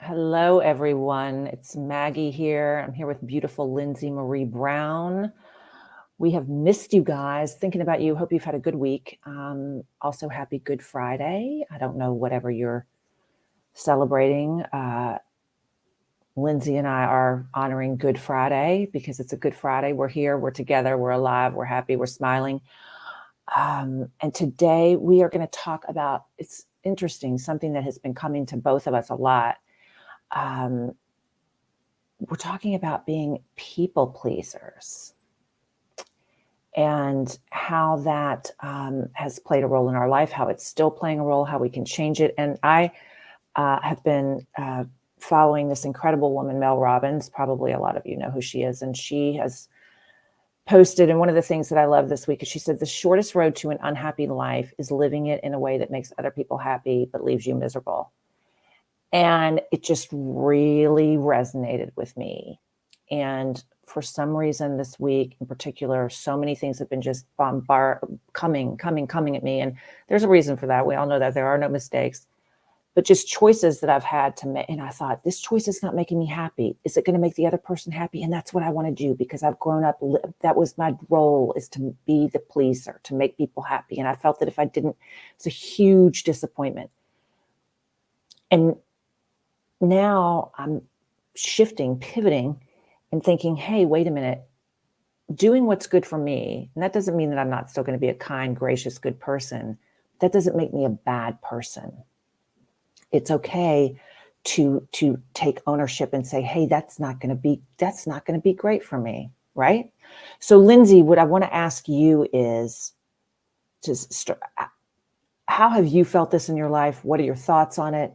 Hello, everyone. It's Maggie here. I'm here with beautiful Lyndsey Marie Brown. We have missed you guys, thinking about you. Hope you've had a good week. Also, happy Good Friday. I don't know, whatever you're celebrating. Lyndsey and I are honoring Good Friday because it's a Good Friday. We're here, we're together, we're alive, we're happy, we're smiling. And today we are going to talk about, it's interesting, something that has been coming to both of us a lot. We're talking about being people pleasers and how that has played a role in our life, how it's still playing a role, how we can change it. And I have been following this incredible woman, Mel Robbins. Probably a lot of you know who she is. And she has posted, and one of the things that I love this week is she said, the shortest road to an unhappy life is living it in a way that makes other people happy but leaves you miserable. And it just really resonated with me. And for some reason this week in particular, so many things have been just coming at me. And there's a reason for that. We all know that there are no mistakes, but just choices that I've had to make. And I thought, this choice is not making me happy. Is it going to make the other person happy? And that's what I want to do, because I've grown up. That was my role, is to be the pleaser, to make people happy. And I felt that if I didn't, it's a huge disappointment. And now I'm shifting, pivoting, and thinking, hey, wait a minute, doing what's good for me. And that doesn't mean that I'm not still going to be a kind, gracious, good person. That doesn't make me a bad person. It's okay to take ownership and say, hey, that's not going to be great for me. Right. So Lyndsey, what I want to ask you is how have you felt this in your life? What are your thoughts on it?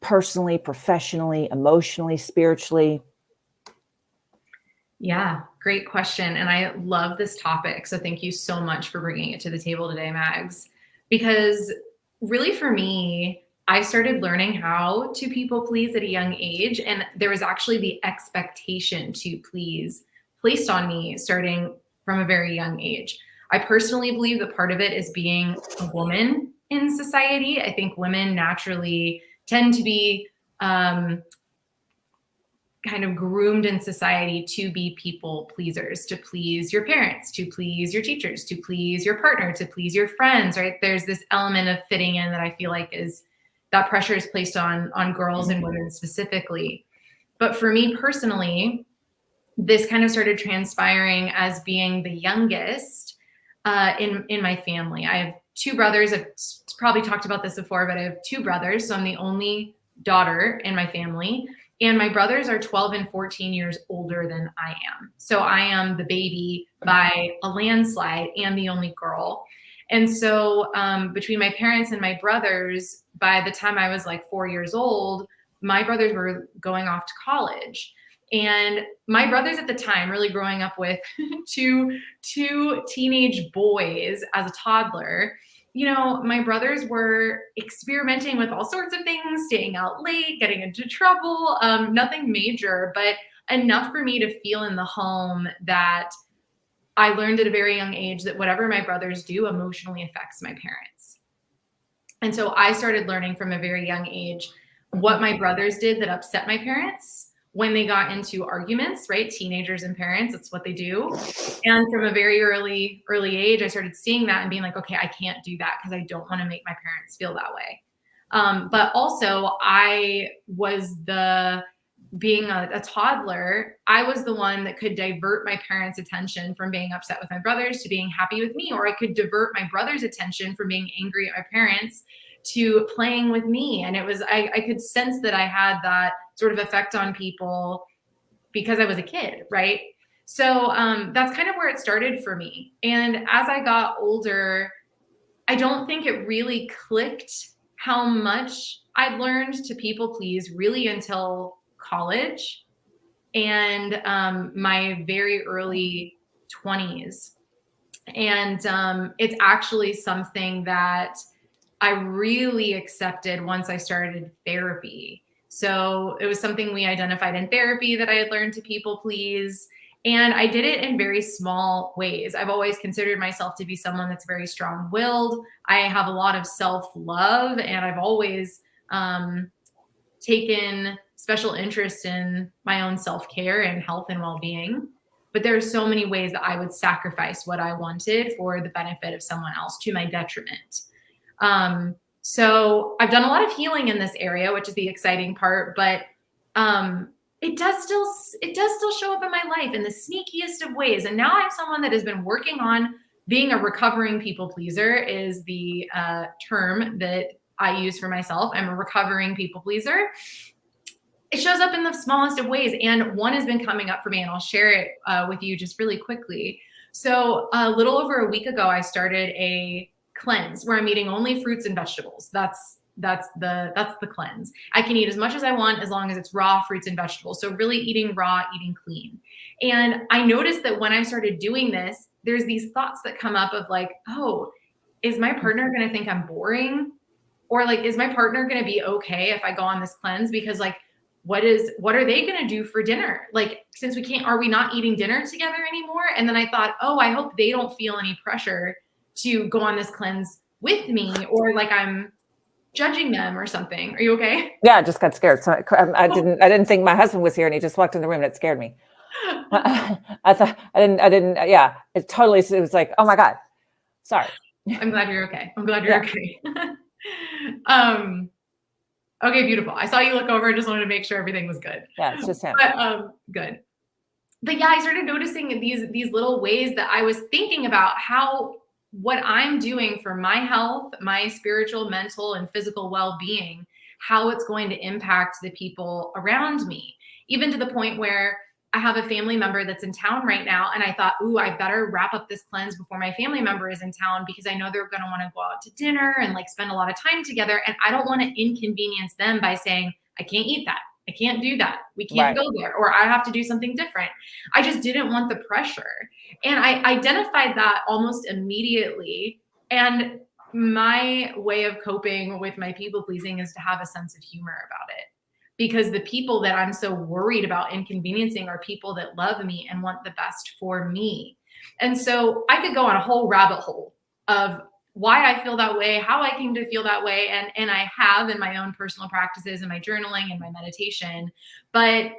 Personally, professionally, emotionally, spiritually? Yeah, great question. And I love this topic. So thank you so much for bringing it to the table today, Mags. Because really for me, I started learning how to people please at a young age. And there was actually the expectation to please placed on me starting from a very young age. I personally believe that part of it is being a woman in society. I think women naturally tend to be kind of groomed in society to be people pleasers, to please your parents, to please your teachers, to please your partner, to please your friends, right? There's this element of fitting in that I feel like is that pressure is placed on girls and women specifically. But for me personally, this kind of started transpiring as being the youngest in my family. I have two brothers. I've probably talked about this before, but I have two brothers. So I'm the only daughter in my family. And my brothers are 12 and 14 years older than I am. So I am the baby by a landslide and the only girl. And so between my parents and my brothers, by the time I was like 4 years old, my brothers were going off to college. And my brothers at the time, really growing up with two teenage boys as a toddler, you know, my brothers were experimenting with all sorts of things, staying out late, getting into trouble, nothing major, but enough for me to feel in the home that I learned at a very young age that whatever my brothers do emotionally affects my parents. And so I started learning from a very young age what my brothers did that upset my parents when they got into arguments, right? Teenagers and parents, that's what they do. And from a very early age, I started seeing that and being like, okay, I can't do that because I don't want to make my parents feel that way. But also I was being a toddler, I was the one that could divert my parents' attention from being upset with my brothers to being happy with me, or I could divert my brother's attention from being angry at my parents to playing with me. And it was, I could sense that I had that sort of effect on people because I was a kid, right? So that's kind of where it started for me. And as I got older, I don't think it really clicked how much I learned to people please really until college and my very early 20s. And it's actually something that I really accepted once I started therapy. So it was something we identified in therapy that I had learned to people please. And I did it in very small ways. I've always considered myself to be someone that's very strong willed. I have a lot of self love, and I've always taken special interest in my own self-care and health and well-being. But there are so many ways that I would sacrifice what I wanted for the benefit of someone else to my detriment. So I've done a lot of healing in this area, which is the exciting part, but it does still show up in my life in the sneakiest of ways. And now I'm someone that has been working on being a recovering people pleaser, is the term that I use for myself. I'm a recovering people pleaser. It shows up in the smallest of ways. And one has been coming up for me, and I'll share it with you just really quickly. So a little over a week ago, I started a cleanse where I'm eating only fruits and vegetables. That's the cleanse. I can eat as much as I want as long as it's raw fruits and vegetables. So really eating raw, eating clean. And I noticed that when I started doing this, there's these thoughts that come up of like, oh, is my partner going to think I'm boring? Or like, is my partner going to be okay if I go on this cleanse? Because like, what are they going to do for dinner? Like, since are we not eating dinner together anymore? And then I thought, oh, I hope they don't feel any pressure to go on this cleanse with me, or like I'm judging them or something. Are you okay? Yeah, I just got scared. So I didn't think my husband was here, and he just walked in the room, and it scared me. I thought I didn't. Yeah, it was like, oh my God, sorry. I'm glad you're okay. Okay. Okay, beautiful. I saw you look over. I just wanted to make sure everything was good. Yeah, it's just him. But good. But yeah, I started noticing these little ways that I was thinking about what I'm doing for my health, my spiritual, mental, and physical well-being, how it's going to impact the people around me. Even to the point where I have a family member that's in town right now, and I thought, ooh, I better wrap up this cleanse before my family member is in town, because I know they're going to want to go out to dinner and like spend a lot of time together. And I don't want to inconvenience them by saying, I can't eat that. I can't do that. We can't go there, or I have to do something different. I just didn't want the pressure. And I identified that almost immediately. And my way of coping with my people pleasing is to have a sense of humor about it. Because the people that I'm so worried about inconveniencing are people that love me and want the best for me. And so I could go on a whole rabbit hole of why I feel that way, how I came to feel that way. And I have in my own personal practices and my journaling and my meditation. But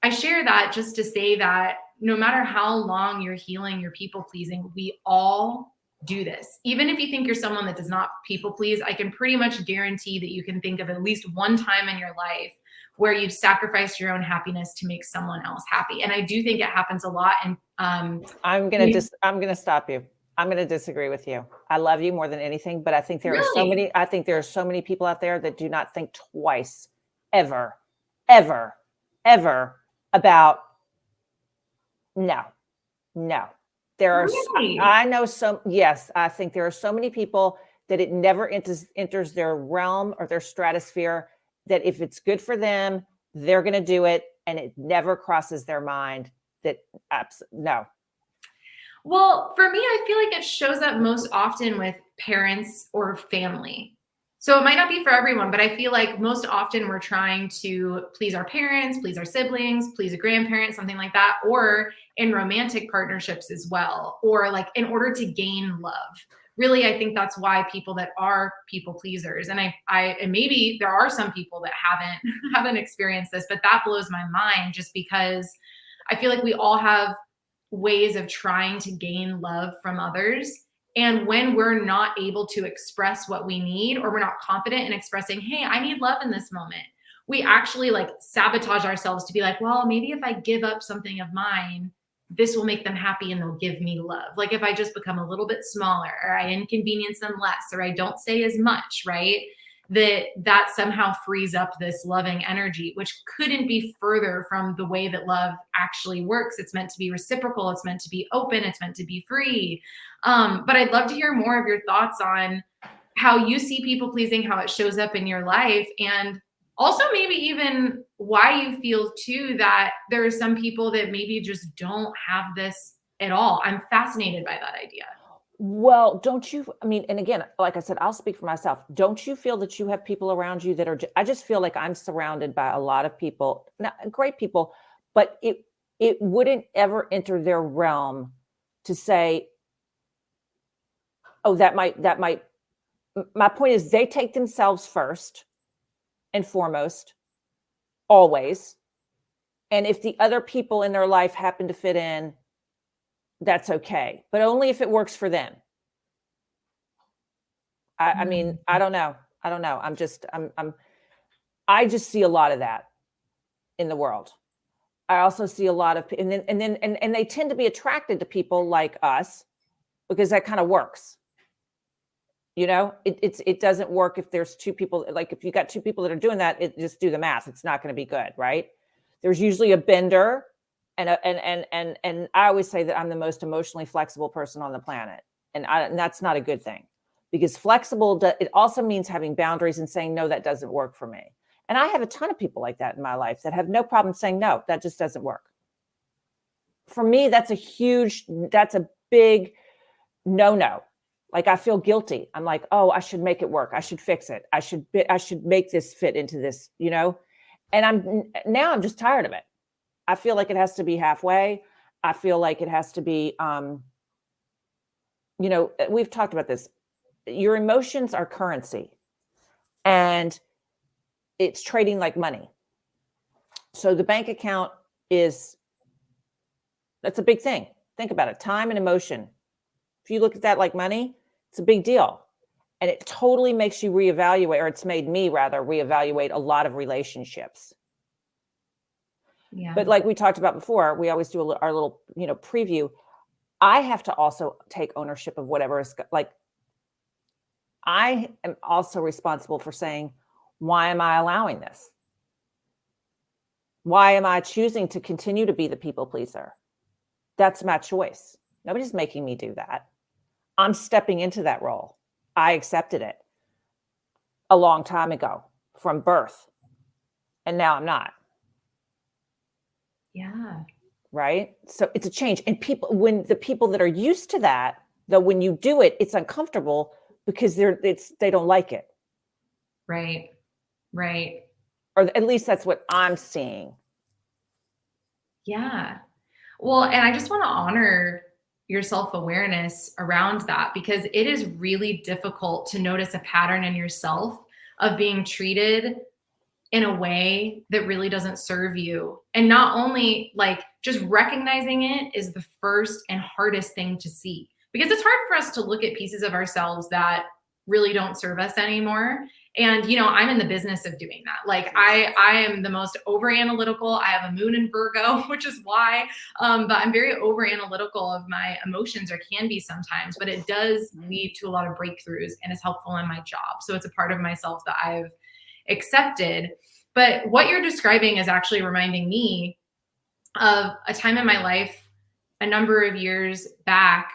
I share that just to say that no matter how long you're healing your people pleasing, we all do this. Even if you think you're someone that does not people please, I can pretty much guarantee that you can think of at least one time in your life where you've sacrificed your own happiness to make someone else happy. And I do think it happens a lot. And I'm gonna stop you. I'm going to disagree with you. I love you more than anything, but I think there are so many people out there that do not think twice, ever about no. There are, really? I know some, yes, I think there are so many people that it never enters their realm or their stratosphere, that if it's good for them, they're going to do it. And it never crosses their mind that no. Well, for me, I feel like it shows up most often with parents or family. So it might not be for everyone, but I feel like most often we're trying to please our parents, please our siblings, please a grandparent, something like that, or in romantic partnerships as well, or like in order to gain love. Really, I think that's why people that are people pleasers, and and maybe there are some people that haven't experienced this, but that blows my mind, just because I feel like we all have ways of trying to gain love from others. And when we're not able to express what we need, or we're not confident in expressing, hey, I need love in this moment, we actually like sabotage ourselves to be like, well, maybe if I give up something of mine, this will make them happy and they'll give me love. Like if I just become a little bit smaller, or I inconvenience them less, or I don't say as much, right? That somehow frees up this loving energy, which couldn't be further from the way that love actually works. It's meant to be reciprocal. It's meant to be open. It's meant to be free. But I'd love to hear more of your thoughts on how you see people pleasing, how it shows up in your life, and also maybe even why you feel too that there are some people that maybe just don't have this at all. I'm fascinated by that idea. Well, don't you, I mean, and again, like I said, I'll speak for myself. Don't you feel that you have people around you that are, I just feel like I'm surrounded by a lot of people, not great people, but it wouldn't ever enter their realm to say, oh, that might, my point is they take themselves first and foremost. always. And if the other people in their life happen to fit in, that's okay, but only if it works for them. I mean, I don't know. I just see a lot of that in the world. I also see a lot of, and they tend to be attracted to people like us because that kind of works. You know, it doesn't work if there's two people, like if you got two people that are doing that, it just do the math. It's not going to be good, right? There's usually a bender, and I always say that I'm the most emotionally flexible person on the planet, and that's not a good thing, because flexible, it also means having boundaries and saying, no, that doesn't work for me. And I have a ton of people like that in my life that have no problem saying, no, that just doesn't work. For me, that's a big no. Like, I feel guilty. I'm like, oh, I should make it work. I should fix it. I should make this fit into this, you know? And I'm just tired of it. I feel like it has to be halfway. I feel like it has to be, you know, we've talked about this. Your emotions are currency, and it's trading like money. So the bank account that's a big thing. Think about it. Time and emotion. If you look at that like money, it's a big deal. And it totally makes you reevaluate, or it's made me rather reevaluate a lot of relationships. Yeah. But like we talked about before, we always do our little, you know, preview. I have to also take ownership of whatever is, like, I am also responsible for saying, why am I allowing this? Why am I choosing to continue to be the people pleaser? That's my choice. Nobody's making me do that. I'm stepping into that role. I accepted it a long time ago from birth, and now I'm not. Yeah. Right? So it's a change. And when the people that are used to that, though, when you do it, it's uncomfortable because they don't like it. Right. Or at least that's what I'm seeing. Yeah. Well, and I just want to honor your self-awareness around that, because it is really difficult to notice a pattern in yourself of being treated in a way that really doesn't serve you. And not only, like, just recognizing it is the first and hardest thing to see, because it's hard for us to look at pieces of ourselves that really don't serve us anymore. And, you know, I'm in the business of doing that. Like, I am the most over analytical. I have a moon in Virgo, which is why, but I'm very over analytical of my emotions, or can be sometimes, but it does lead to a lot of breakthroughs and is helpful in my job. So it's a part of myself that I've accepted. But what you're describing is actually reminding me of a time in my life a number of years back,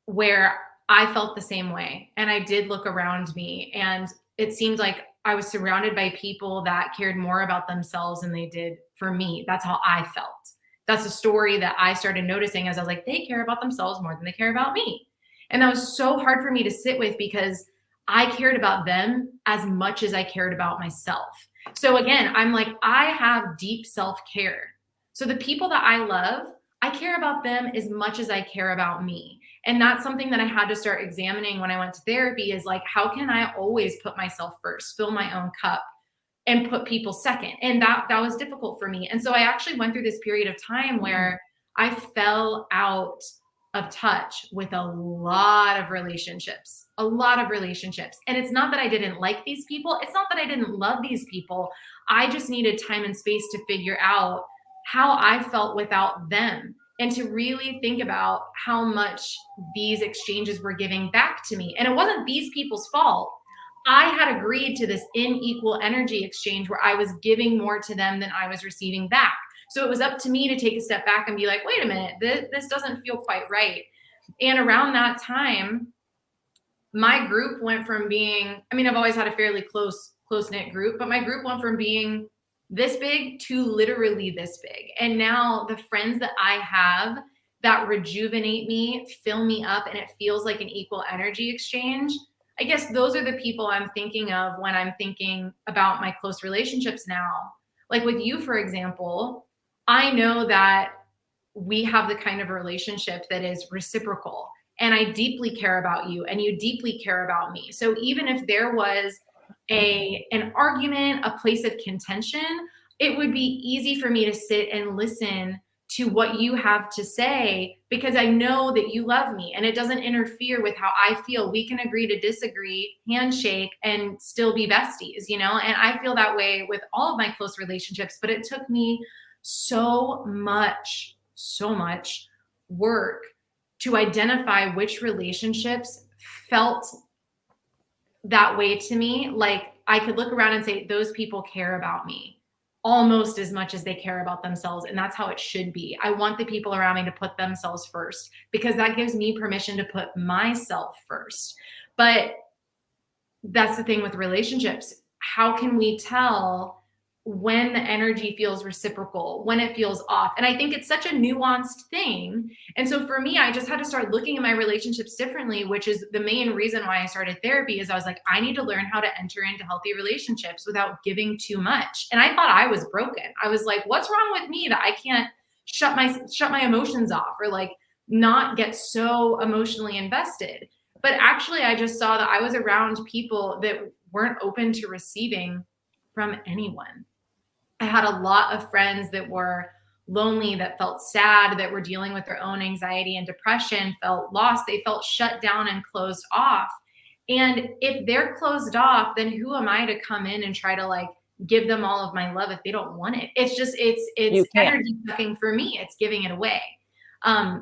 where I felt the same way. And I did look around me, and it seemed like I was surrounded by people that cared more about themselves than they did for me. That's how I felt. That's a story that I started noticing as I was like, they care about themselves more than they care about me. And that was so hard for me to sit with, because I cared about them as much as I cared about myself. So again, I'm like, I have deep self-care. So the people that I love, I care about them as much as I care about me. And that's something that I had to start examining when I went to therapy, is like, how can I always put myself first, fill my own cup, and put people second? And that was difficult for me. And so I actually went through this period of time where I fell out of touch with a lot of relationships. And it's not that I didn't like these people. It's not that I didn't love these people. I just needed time and space to figure out how I felt without them, and to really think about how much these exchanges were giving back to me. And it wasn't these people's fault. I had agreed to this unequal energy exchange where I was giving more to them than I was receiving back. So it was up to me to take a step back and be like, wait a minute, this doesn't feel quite right. And around that time, my group went from being, I mean, I've always had a fairly close-knit group, but my group went from being this big to literally this big. And now the friends that I have that rejuvenate me, fill me up, and it feels like an equal energy exchange, I guess those are the people I'm thinking of when I'm thinking about my close relationships now. Like with you, for example, I know that we have the kind of relationship that is reciprocal, and I deeply care about you and you deeply care about me. So even if there was an argument, a place of contention, it would be easy for me to sit and listen to what you have to say because I know that you love me and it doesn't interfere with how I feel. We can agree to disagree, handshake, and still be besties, you know? And I feel that way with all of my close relationships, but it took me so much work to identify which relationships felt that way to me. Like I could look around and say, those people care about me almost as much as they care about themselves. And that's how it should be. I want the people around me to put themselves first because that gives me permission to put myself first. But that's the thing with relationships. How can we tell when the energy feels reciprocal, when it feels off? And I think it's such a nuanced thing. And so for me, I just had to start looking at my relationships differently, which is the main reason why I started therapy is I was like, I need to learn how to enter into healthy relationships without giving too much. And I thought I was broken. I was like, what's wrong with me that I can't shut my emotions off or like not get so emotionally invested? But actually, I just saw that I was around people that weren't open to receiving from anyone. I had a lot of friends that were lonely, that felt sad, that were dealing with their own anxiety and depression, felt lost. They felt shut down and closed off. And if they're closed off, then who am I to come in and try to like give them all of my love if they don't want it? It's just, it's energy sucking for me. It's giving it away.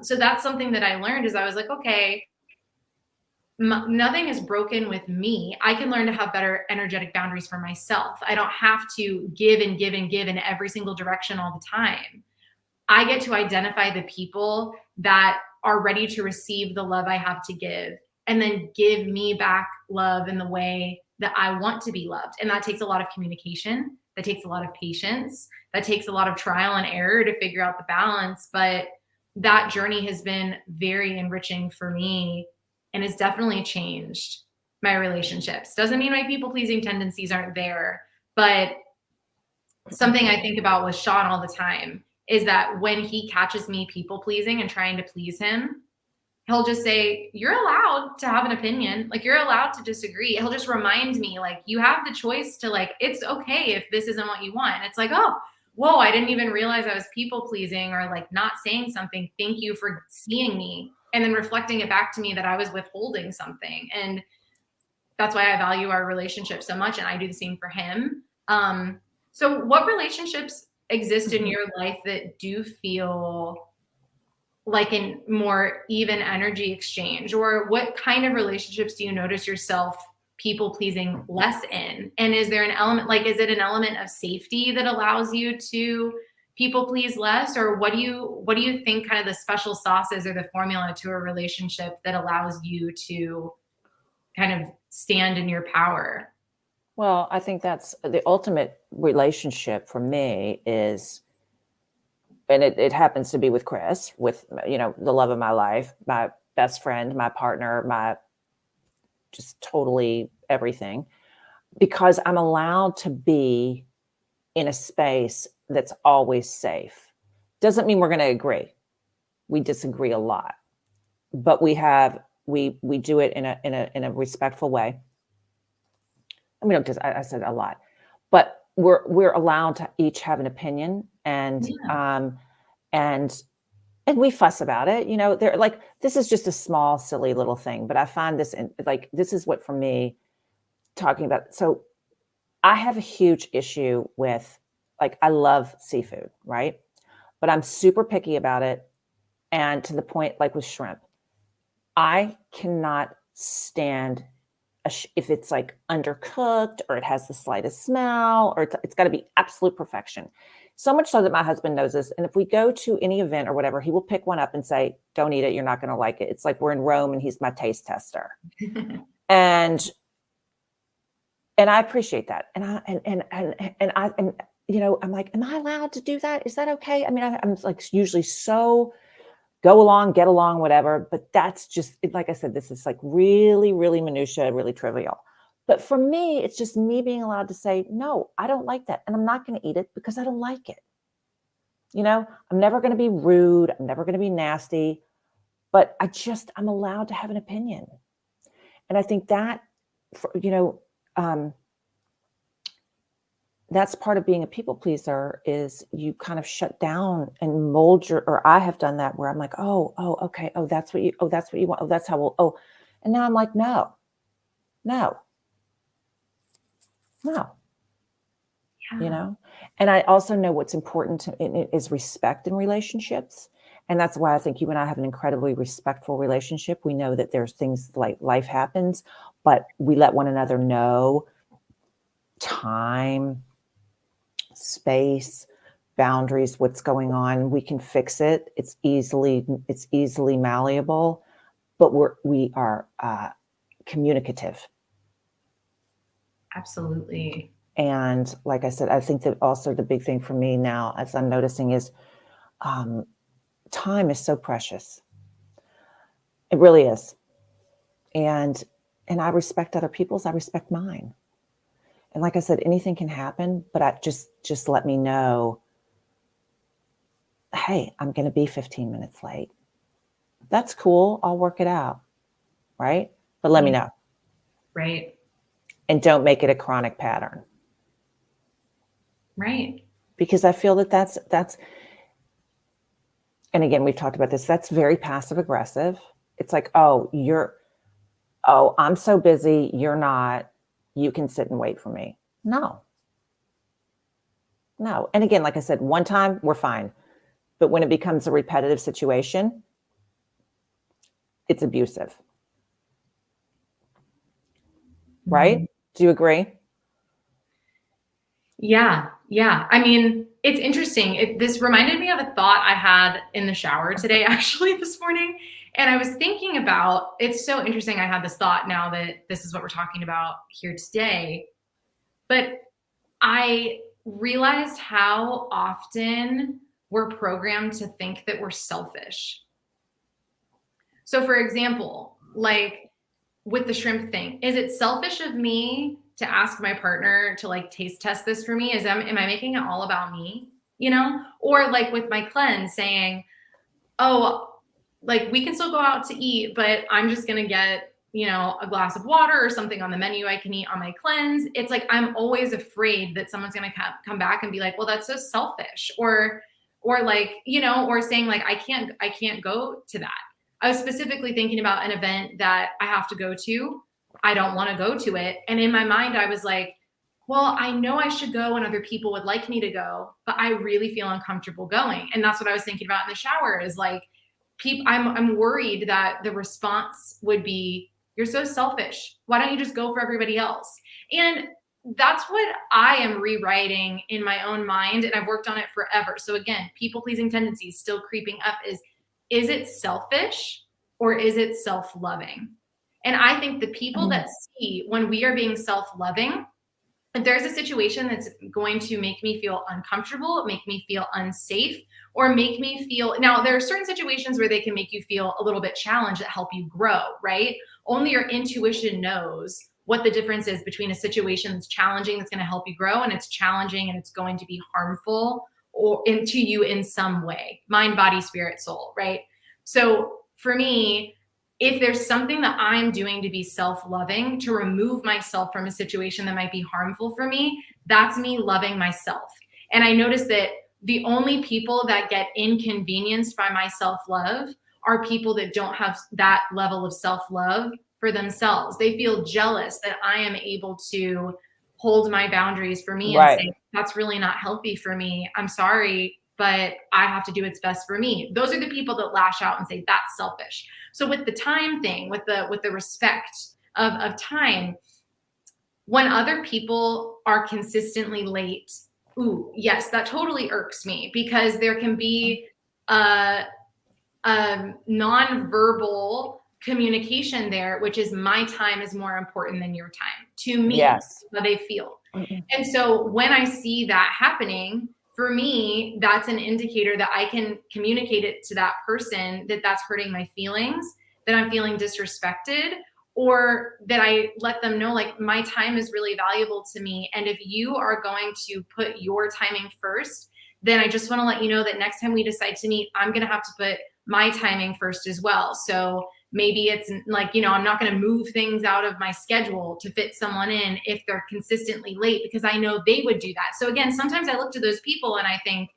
So that's something that I learned is I was like, okay, nothing is broken with me. I can learn to have better energetic boundaries for myself. I don't have to give and give and give in every single direction all the time. I get to identify the people that are ready to receive the love I have to give and then give me back love in the way that I want to be loved. And that takes a lot of communication. That takes a lot of patience. That takes a lot of trial and error to figure out the balance. But that journey has been very enriching for me and has definitely changed my relationships. Doesn't mean my people pleasing tendencies aren't there, but something I think about with Sean all the time is that when he catches me people pleasing and trying to please him, he'll just say, you're allowed to have an opinion. Like you're allowed to disagree. He'll just remind me like, you have the choice to like, it's okay if this isn't what you want. And it's like, oh, whoa, I didn't even realize I was people pleasing or like not saying something. Thank you for seeing me. And then reflecting it back to me that I was withholding something. And that's why I value our relationship so much. And I do the same for him. So what relationships exist in your life that do feel like a more even energy exchange? Or what kind of relationships do you notice yourself people pleasing less in? And is there an element, like, is it an element of safety that allows you to people please less? Or what do you think kind of the special sauce is or the formula to a relationship that allows you to kind of stand in your power? Well, I think that's the ultimate relationship for me is, and it happens to be with Chris, with, you know, the love of my life, my best friend, my partner, my just totally everything, because I'm allowed to be in a space that's always safe. Doesn't mean we're going to agree. We disagree a lot, but we do it in a respectful way. And we don't just, I said a lot, but we're allowed to each have an opinion and we fuss about it. You know, they're like, this is just a small, silly little thing, but I find this like, this is what for me talking about. So I have a huge issue with, like, I love seafood, right? But I'm super picky about it. And to the point, like with shrimp, I cannot stand if it's like undercooked or it has the slightest smell or it's got to be absolute perfection. So much so that my husband knows this. And if we go to any event or whatever, he will pick one up and say, don't eat it. You're not going to like it. It's like we're in Rome and he's my taste tester. and I appreciate that. And you know, I'm like, am I allowed to do that? Is that okay? I mean, I'm like usually so go along, get along, whatever. But that's just, like I said, this is like really, really minutia, really trivial. But for me, it's just me being allowed to say, no, I don't like that. And I'm not going to eat it because I don't like it. You know, I'm never going to be rude. I'm never going to be nasty. But I'm allowed to have an opinion. And I think that, you know, that's part of being a people pleaser, is you kind of shut down and mold or I have done that where I'm like, okay. That's what you want. Oh, that's how and now I'm like, no, no, no, Yeah. and I also know what's important is respect in relationships. And that's why I think you and I have an incredibly respectful relationship. We know that there's things like life happens, but we let one another know time, space, boundaries, what's going on. We can fix it. It's easily malleable, but we are communicative. Absolutely. And like I said, I think that also the big thing for me now, as I'm noticing, is time is so precious. It really is. And I respect other people's. I respect mine. And like I said, anything can happen, but I just let me know, hey, I'm going to be 15 minutes late. That's cool. I'll work it out. Right? But let me know. Right. And don't make it a chronic pattern. Right. Because I feel that that's, and again, we've talked about this, that's very passive aggressive. It's like, I'm so busy. You're not, you can sit and wait for me. No. And again, like I said, one time we're fine. But when it becomes a repetitive situation, it's abusive. Right? Mm-hmm. Do you agree? Yeah. Yeah. I mean, it's interesting. This reminded me of a thought I had in the shower today, actually, this morning. And I was thinking about, it's so interesting. I had this thought now that this is what we're talking about here today. But I realized how often we're programmed to think that we're selfish. So, for example, like with the shrimp thing, is it selfish of me to ask my partner to like taste test this for me? Am I making it all about me? Or like with my cleanse saying, oh, like we can still go out to eat, but I'm just going to get, a glass of water or something on the menu I can eat on my cleanse. It's like, I'm always afraid that someone's going to come back and be like, well, that's so selfish, or like, or saying like, I can't go to that. I was specifically thinking about an event that I have to go to. I don't want to go to it. And in my mind, I was like, well, I know I should go and other people would like me to go, but I really feel uncomfortable going. And that's what I was thinking about in the shower is like, I'm worried that the response would be, you're so selfish. Why don't you just go for everybody else? And that's what I am rewriting in my own mind. And I've worked on it forever. So again, people pleasing tendencies still creeping up is it selfish or is it self-loving? And I think the people that see when we are being self-loving, if there's a situation that's going to make me feel uncomfortable, make me feel unsafe, or make me feel, now there are certain situations where they can make you feel a little bit challenged that help you grow, right? Only your intuition knows what the difference is between a situation that's challenging, that's going to help you grow, and it's challenging and it's going to be harmful or into you in some way, mind, body, spirit, soul, right? So for me, if there's something that I'm doing to be self-loving, to remove myself from a situation that might be harmful for me, that's me loving myself. And I notice that the only people that get inconvenienced by my self-love are people that don't have that level of self-love for themselves. They feel jealous that I am able to hold my boundaries for me and say, that's really not healthy for me. I'm sorry, but I have to do what's best for me. Those are the people that lash out and say, that's selfish. So with the time thing, with the respect of time, when other people are consistently late, ooh, yes, that totally irks me because there can be a nonverbal communication there, which is my time is more important than your time to me. Yes. How they feel. And so when I see that happening, for me, that's an indicator that I can communicate it to that person that that's hurting my feelings, that I'm feeling disrespected, or that I let them know like my time is really valuable to me. And if you are going to put your timing first, then I just want to let you know that next time we decide to meet, I'm going to have to put my timing first as well. So Maybe it's like, I'm not going to move things out of my schedule to fit someone in if they're consistently late, because I know they would do that. So again, sometimes I look to those people and I think,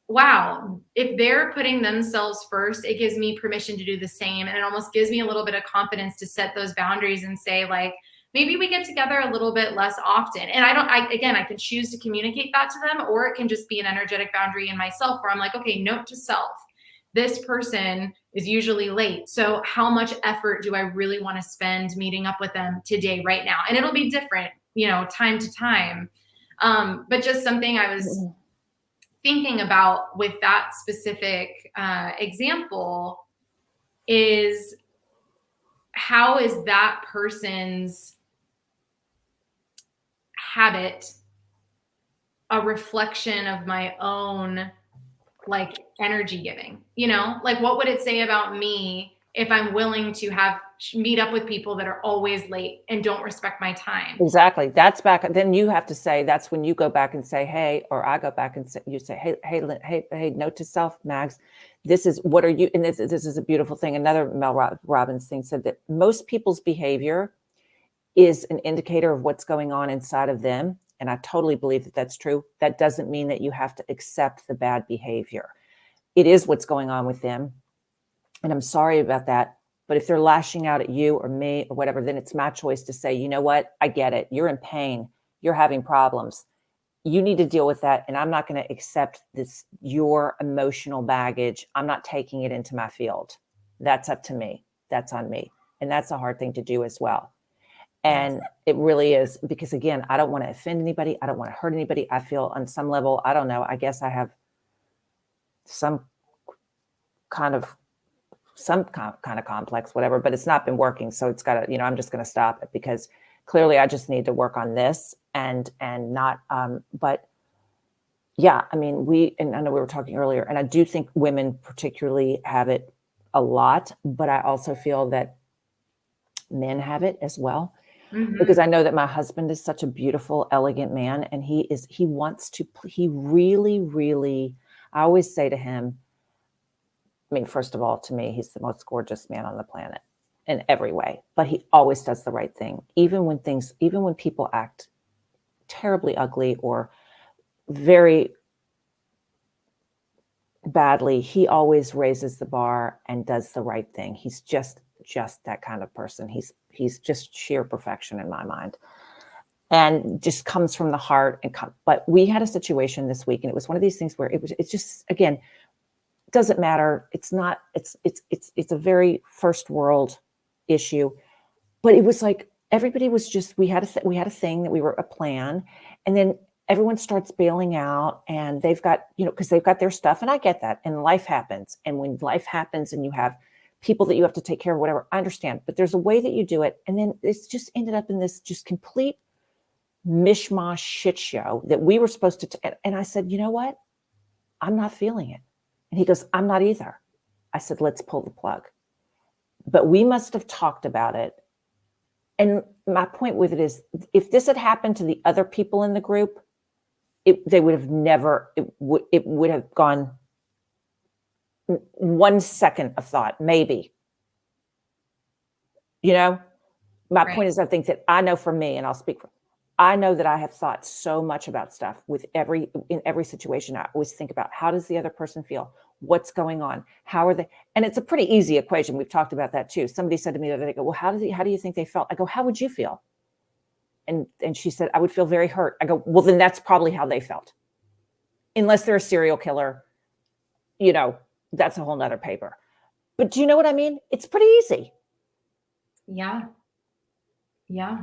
wow, if they're putting themselves first, it gives me permission to do the same. And it almost gives me a little bit of confidence to set those boundaries and say, like, maybe we get together a little bit less often. And I can choose to communicate that to them, or it can just be an energetic boundary in myself where I'm like, okay, note to self, this person is usually late. So how much effort do I really want to spend meeting up with them today, right now? And it'll be different, time to time. But just something I was thinking about with that specific example is, how is that person's habit a reflection of my own like energy giving? Like, what would it say about me if I'm willing to meet up with people that are always late and don't respect my time? Exactly. That's back. Then you have to say, that's when you go back and say, hey, or I go back and say, you say, hey, note to self, Mags, this is, what are you, and this is a beautiful thing. Another Mel Robbins thing said that most people's behavior is an indicator of what's going on inside of them. And I totally believe that that's true. That doesn't mean that you have to accept the bad behavior. It is what's going on with them. And I'm sorry about that. But if they're lashing out at you or me or whatever, then it's my choice to say, you know what? I get it. You're in pain. You're having problems. You need to deal with that. And I'm not going to accept your emotional baggage. I'm not taking it into my field. That's up to me. That's on me. And that's a hard thing to do as well. And Yes. It really is, because again, I don't want to offend anybody. I don't want to hurt anybody. I feel on some level, I don't know, I guess I have some kind of complex, whatever, but it's not been working. So it's got to, I'm just going to stop it, because clearly I just need to work on this and not, but yeah, I mean, and I know we were talking earlier, and I do think women particularly have it a lot, but I also feel that men have it as well. Mm-hmm. Because I know that my husband is such a beautiful, elegant man, and he really, really, I always say to him, I mean, first of all, to me, he's the most gorgeous man on the planet in every way, but he always does the right thing. Even when people act terribly ugly or very badly, he always raises the bar and does the right thing. He's just that kind of person. He's just sheer perfection in my mind, and just comes from the heart. But we had a situation this week, and it was one of these things where it's just, again, doesn't matter. It's a very first world issue, but it was like everybody was just, we had a thing that we were a plan, and then everyone starts bailing out, and they've got, because they've got their stuff, and I get that, and life happens. And when life happens and you have people that you have to take care of, whatever, I understand, but there's a way that you do it. And then it's just ended up in this just complete mishmash shit show that we were supposed to, and I said, you know what? I'm not feeling it. And he goes, I'm not either. I said, let's pull the plug. But we must have talked about it. And my point with it is, if this had happened to the other people in the group, they would have never, it would have gone 1 second of thought, maybe. My Right. point is, I think that I know for me, and I'll speak for, I know that I have thought so much about stuff in every situation. I always think about, how does the other person feel? What's going on? How are they? And it's a pretty easy equation. We've talked about that too. Somebody said to me the other day, well, how do you think they felt? I go, how would you feel? And she said, I would feel very hurt. I go, well, then that's probably how they felt. Unless they're a serial killer, that's a whole nother paper. But do you know what I mean? It's pretty easy. Yeah. Yeah.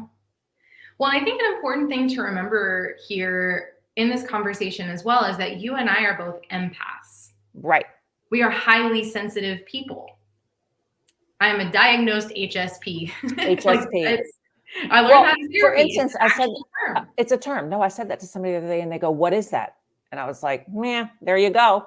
Well, I think an important thing to remember here in this conversation as well is that you and I are both empaths. Right. We are highly sensitive people. I'm a diagnosed HSP. HSP. I learned that in therapy. For instance, I said, term. It's a term. No, I said that to somebody the other day, and they go, what is that? And I was like, there you go.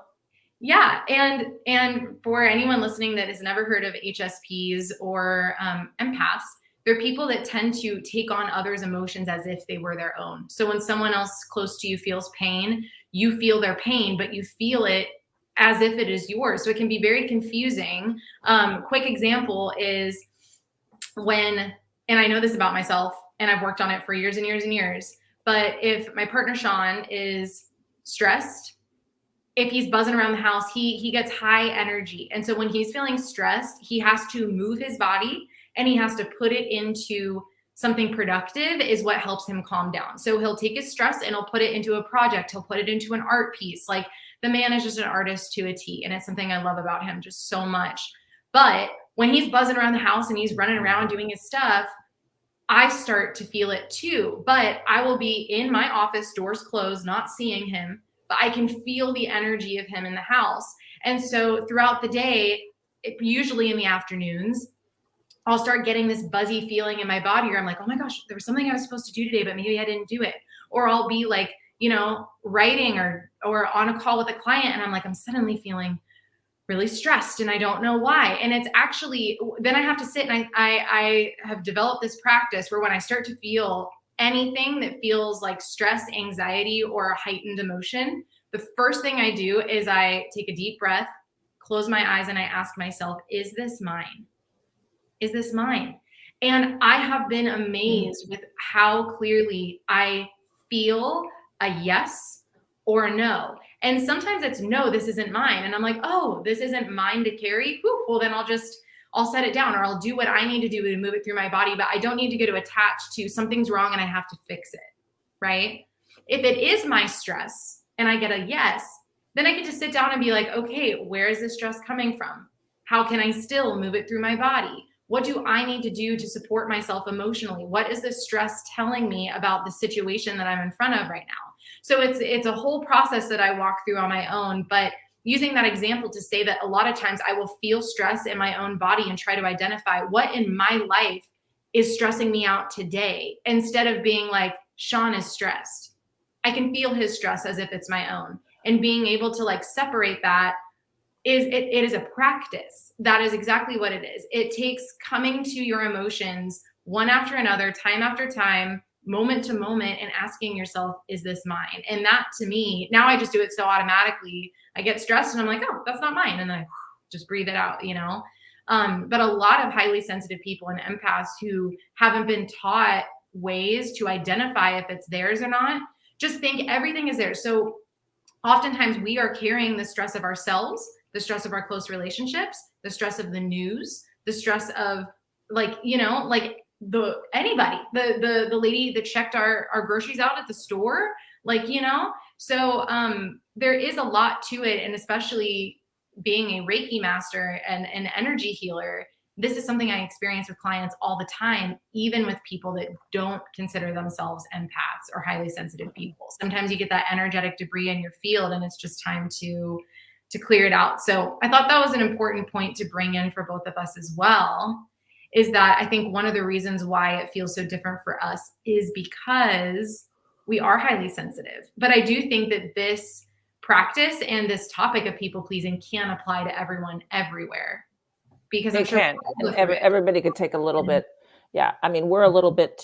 Yeah. And for anyone listening that has never heard of HSPs or empaths, they're people that tend to take on others' emotions as if they were their own. So when someone else close to you feels pain, you feel their pain, but you feel it as if it is yours. So it can be very confusing. Quick example is when, and I know this about myself, and I've worked on it for years and years and years, but if my partner Sean is stressed, if he's buzzing around the house, he gets high energy. And so when he's feeling stressed, he has to move his body and he has to put it into something productive is what helps him calm down. So he'll take his stress and he'll put it into a project. He'll put it into an art piece. Like, the man is just an artist to a T. And it's something I love about him just so much. But when he's buzzing around the house and he's running around doing his stuff, I start to feel it too. But I will be in my office, doors closed, not seeing him, but I can feel the energy of him in the house. And so throughout the day, usually in the afternoons, I'll start getting this buzzy feeling in my body where I'm like, oh my gosh, there was something I was supposed to do today, but maybe I didn't do it. Or I'll be like, writing or on a call with a client, and I'm like, I'm suddenly feeling really stressed and I don't know why. And it's actually, then I have to sit and I have developed this practice where when I start to feel anything that feels like stress, anxiety, or a heightened emotion, the first thing I do is I take a deep breath, close my eyes, and I ask myself, is this mine? Is this mine? And I have been amazed with how clearly I feel a yes or a no. And sometimes it's no, this isn't mine. And I'm like, oh, this isn't mine to carry. Whew, well, then I'll set it down, or I'll do what I need to do to move it through my body. But I don't need to get to attach to something's wrong and I have to fix it. Right? If it is my stress and I get a yes, then I get to sit down and be like, okay, where is this stress coming from? How can I still move it through my body? What do I need to do to support myself emotionally? What is the stress telling me about the situation that I'm in front of right now? So it's a whole process that I walk through on my own, but using that example to say that a lot of times I will feel stress in my own body and try to identify what in my life is stressing me out today, instead of being like, Sean is stressed. I can feel his stress as if it's my own. And being able to like separate that it is a practice. That is exactly what it is. It takes coming to your emotions one after another, time after time, moment to moment, and asking yourself, is this mine? And that, to me, now I just do it so automatically. I get stressed and I'm like, oh, that's not mine. And then I just breathe it out, But a lot of highly sensitive people and empaths who haven't been taught ways to identify if it's theirs or not, just think everything is theirs. So oftentimes we are carrying the stress of ourselves, the stress of our close relationships, the stress of the news, the stress of anybody, the lady that checked our groceries out at the store, So there is a lot to it. And especially being a Reiki master and an energy healer, this is something I experience with clients all the time, even with people that don't consider themselves empaths or highly sensitive people. Sometimes you get that energetic debris in your field and it's just time to clear it out. So I thought that was an important point to bring in for both of us as well, is that I think one of the reasons why it feels so different for us is because we are highly sensitive. But I do think that this practice and this topic of people pleasing can apply to everyone everywhere. Because I'm sure everybody could take a little bit. Yeah. I mean, we're a little bit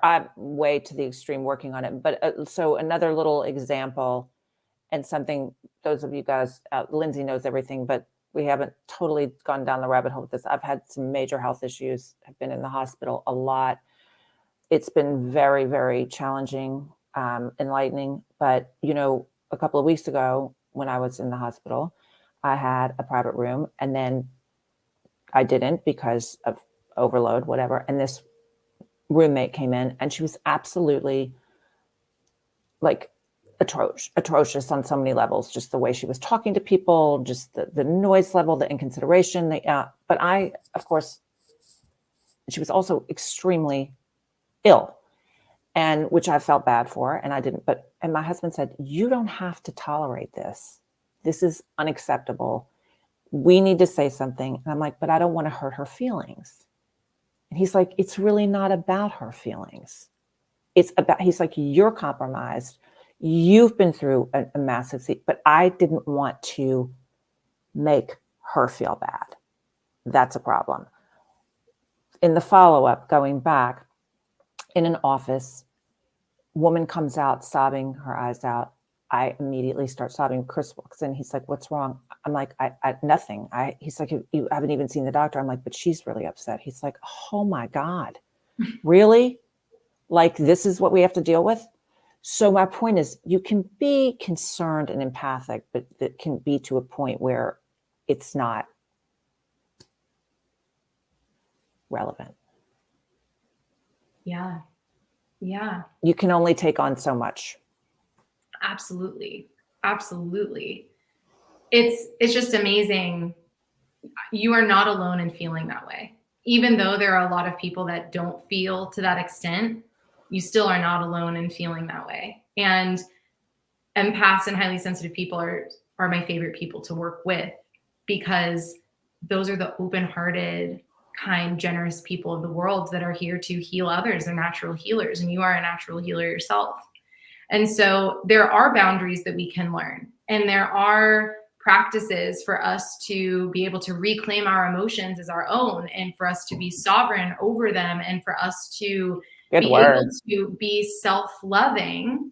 I'm way to the extreme working on it. But so another little example, and something, those of you guys, Lyndsey knows everything, but we haven't totally gone down the rabbit hole with this. I've had some major health issues. I've been in the hospital a lot. It's been very, very challenging, enlightening. But, a couple of weeks ago when I was in the hospital, I had a private room, and then I didn't because of overload, whatever. And this roommate came in and she was absolutely like atrocious on so many levels, just the way she was talking to people, just the noise level, the inconsideration. But I, of course, she was also extremely ill, and which I felt bad for, and I didn't. And my husband said, you don't have to tolerate this. This is unacceptable. We need to say something. And I'm like, but I don't want to hurt her feelings. And he's like, it's really not about her feelings. He's like, you're compromised. You've been through a massive thing, but I didn't want to make her feel bad. That's a problem. In the follow-up, going back, in an office, woman comes out sobbing her eyes out. I immediately start sobbing. Chris walks in. He's like, "What's wrong?" I'm like, I nothing. He's like, "You haven't even seen the doctor." I'm like, "But she's really upset." He's like, "Oh my God, really? Like, this is what we have to deal with?" So my point is, you can be concerned and empathic, but it can be to a point where it's not relevant. Yeah. Yeah. You can only take on so much. Absolutely. Absolutely. It's just amazing. You are not alone in feeling that way. Even though there are a lot of people that don't feel to that extent, you still are not alone in feeling that way. And empaths and highly sensitive people are my favorite people to work with, because those are the open-hearted, kind, generous people of the world that are here to heal others. They're natural healers, and you are a natural healer yourself. And so there are boundaries that we can learn, and there are practices for us to be able to reclaim our emotions as our own, and for us to be sovereign over them, and for us to Good be word. able to be self-loving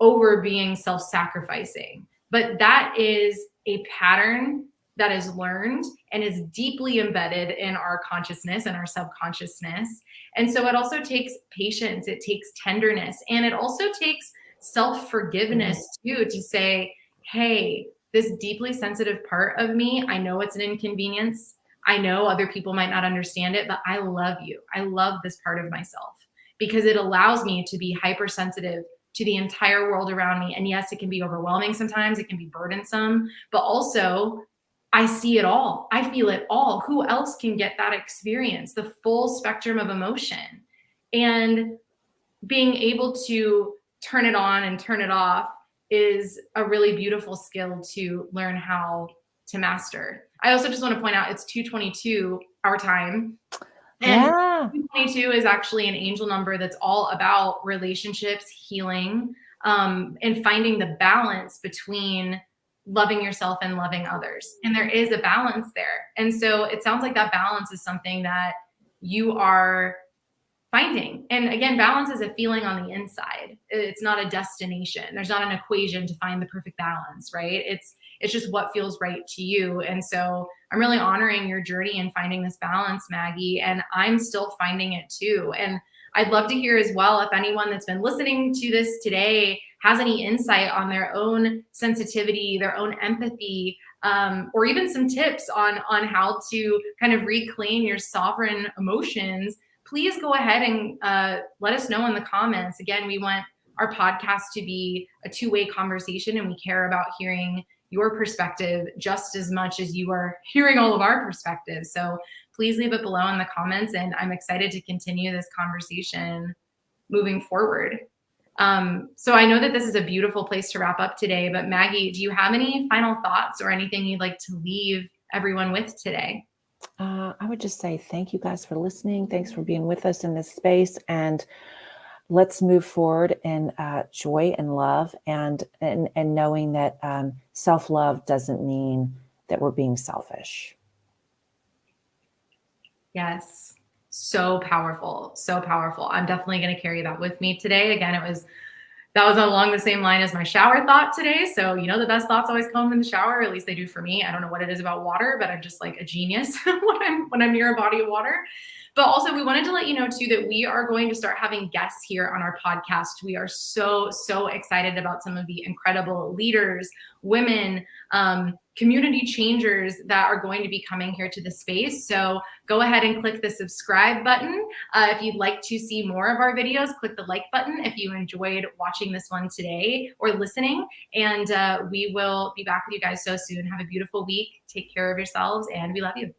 over being self-sacrificing. But that is a pattern that is learned and is deeply embedded in our consciousness and our subconsciousness. And so it also takes patience, it takes tenderness, and it also takes self-forgiveness too, to say, hey, this deeply sensitive part of me, I know it's an inconvenience. I know other people might not understand it, but I love you. I love this part of myself, because it allows me to be hypersensitive to the entire world around me. And yes, it can be overwhelming sometimes, it can be burdensome, but also I see it all. I feel it all. Who else can get that experience, the full spectrum of emotion? And being able to turn it on and turn it off is a really beautiful skill to learn how to master. I also just want to point out it's 2:22 our time. And Yeah. 2:22 is actually an angel number that's all about relationships, healing, and finding the balance between loving yourself and loving others. And there is a balance there. And so it sounds like that balance is something that you are finding. And again, balance is a feeling on the inside. It's not a destination. There's not an equation to find the perfect balance, right? It's just what feels right to you. And so I'm really honoring your journey and finding this balance, Maggie, and I'm still finding it too. And I'd love to hear as well if anyone that's been listening to this today has any insight on their own sensitivity, their own empathy, or even some tips on how to kind of reclaim your sovereign emotions. Please go ahead and let us know in the comments. Again, we want our podcast to be a two-way conversation, and we care about hearing your perspective just as much as you are hearing all of our perspectives. So please leave it below in the comments, and I'm excited to continue this conversation moving forward. So I know that this is a beautiful place to wrap up today, but Maggie, do you have any final thoughts or anything you'd like to leave everyone with today? I would just say thank you guys for listening. Thanks for being with us in this space, and let's move forward in joy and love, and knowing that self-love doesn't mean that we're being selfish. Yes. So powerful. So powerful. I'm definitely going to carry that with me today. Again, that was along the same line as my shower thought today. So, the best thoughts always come in the shower. At least they do for me. I don't know what it is about water, but I'm just like a genius when I'm near a body of water. But also, we wanted to let you know too that we are going to start having guests here on our podcast. We are so, so excited about some of the incredible leaders, women, community changers that are going to be coming here to the space. So go ahead and click the subscribe button. If you'd like to see more of our videos, click the like button if you enjoyed watching this one today or listening. And we will be back with you guys so soon. Have a beautiful week. Take care of yourselves, and we love you.